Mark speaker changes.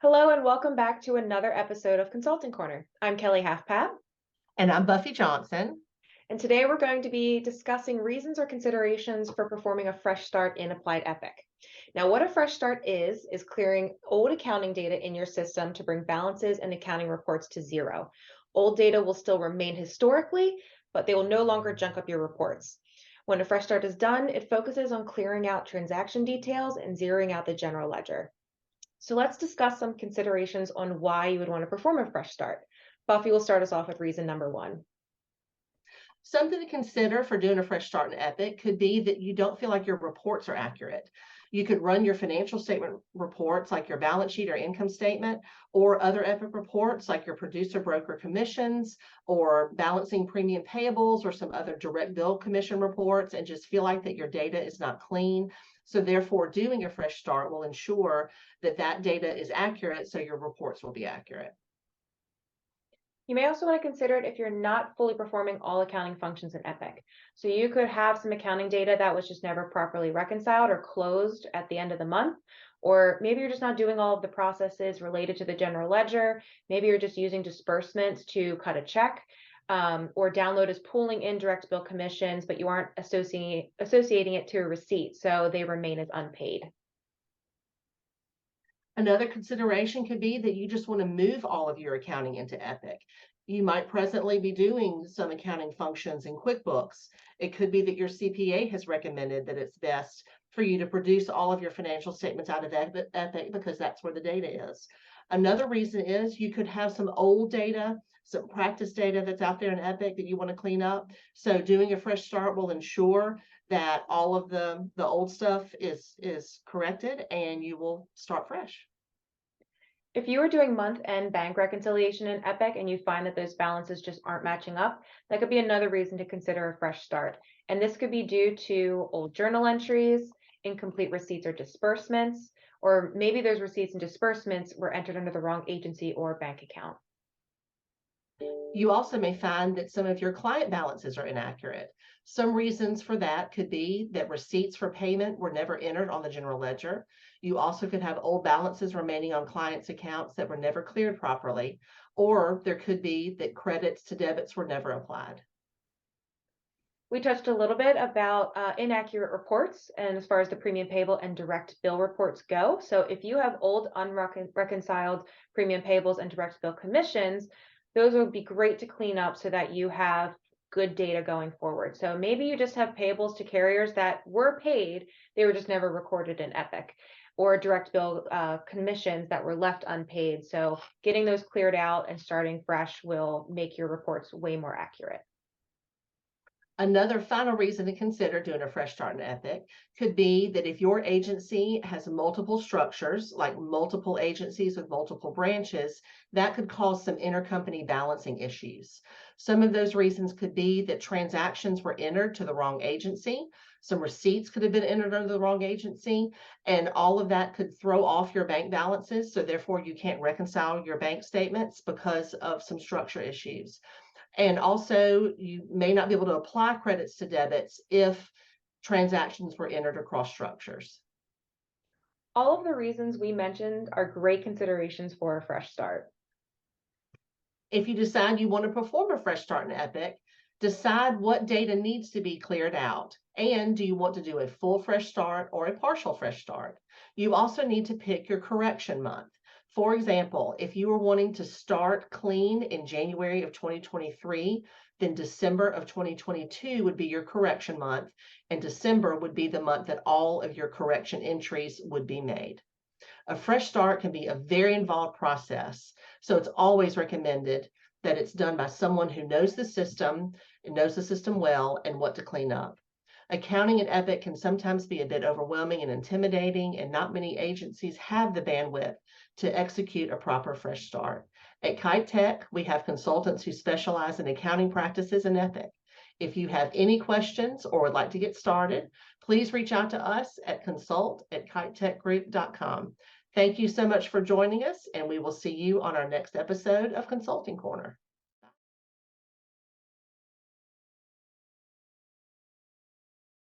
Speaker 1: Hello and welcome back to another episode of Consulting Corner. I'm Kelly Halfpat,
Speaker 2: And I'm Buffy Johnson.
Speaker 1: and today we're going to be discussing reasons or considerations for performing a fresh start in Applied Epic. Now, what a fresh start is clearing old accounting data in your system to bring balances and accounting reports to zero. Old data will still remain historically, but they will no longer junk up your reports. When a fresh start is done, it focuses on clearing out transaction details and zeroing out the general ledger. So let's discuss some considerations on why you would want to perform a fresh start. Buffy will start us off with reason number one.
Speaker 2: Something to consider for doing a fresh start in Epic could be that you don't feel like your reports are accurate. You could run your financial statement reports like your balance sheet or income statement, or other Epic reports like your producer broker commissions or balancing premium payables or some other direct bill commission reports, and just feel like that your data is not clean. So therefore, doing a fresh start will ensure that that data is accurate, so your reports will be accurate.
Speaker 1: You may also want to consider it if you're not fully performing all accounting functions in Epic. So you could have some accounting data that was just never properly reconciled or closed at the end of the month, or maybe you're just not doing all of the processes related to the general ledger. Maybe you're just using disbursements to cut a check, or download as pooling indirect bill commissions, but you aren't associating it to a receipt, so they remain as unpaid.
Speaker 2: Another consideration could be that you just want to move all of your accounting into Epic. You might presently be doing some accounting functions in QuickBooks. It could be that your CPA has recommended that it's best for you to produce all of your financial statements out of Epic because that's where the data is. Another reason is you could have some old data, some practice data that's out there in Epic that you want to clean up. So doing a fresh start will ensure that all of the old stuff is corrected and you will start fresh.
Speaker 1: If you are doing month-end bank reconciliation in Epic and you find that those balances just aren't matching up, that could be another reason to consider a fresh start. And this could be due to old journal entries, incomplete receipts or disbursements, or maybe those receipts and disbursements were entered under the wrong agency or bank account.
Speaker 2: You also may find that some of your client balances are inaccurate. Some reasons for that could be that receipts for payment were never entered on the general ledger. You also could have old balances remaining on clients' accounts that were never cleared properly, or there could be that credits to debits were never applied.
Speaker 1: We touched a little bit about inaccurate reports and as far as the premium payable and direct bill reports go. So if you have old unreconciled premium payables and direct bill commissions, those would be great to clean up so that you have good data going forward. So maybe you just have payables to carriers that were paid, they were just never recorded in Epic, or direct bill commissions that were left unpaid. So getting those cleared out and starting fresh will make your reports way more accurate.
Speaker 2: Another final reason to consider doing a fresh start in Epic could be that if your agency has multiple structures, like multiple agencies with multiple branches, that could cause some intercompany balancing issues. Some of those reasons could be that transactions were entered to the wrong agency, some receipts could have been entered under the wrong agency, and all of that could throw off your bank balances. So therefore you can't reconcile your bank statements because of some structure issues. And also, you may not be able to apply credits to debits if transactions were entered across structures.
Speaker 1: All of the reasons we mentioned are great considerations for a fresh start.
Speaker 2: If you decide you want to perform a fresh start in Epic, decide what data needs to be cleared out. And do you want to do a full fresh start or a partial fresh start? You also need to pick your correction month. For example, if you were wanting to start clean in January of 2023, then December of 2022 would be your correction month, and December would be the month that all of your correction entries would be made. A fresh start can be a very involved process, so it's always recommended that it's done by someone who knows the system and knows the system well and what to clean up. Accounting in Epic can sometimes be a bit overwhelming and intimidating, and not many agencies have the bandwidth to execute a proper fresh start. At Kite Tech, we have consultants who specialize in accounting practices in Epic. If you have any questions or would like to get started, please reach out to us at consult@kitetechgroup.com. Thank you so much for joining us, and we will see you on our next episode of Consulting Corner.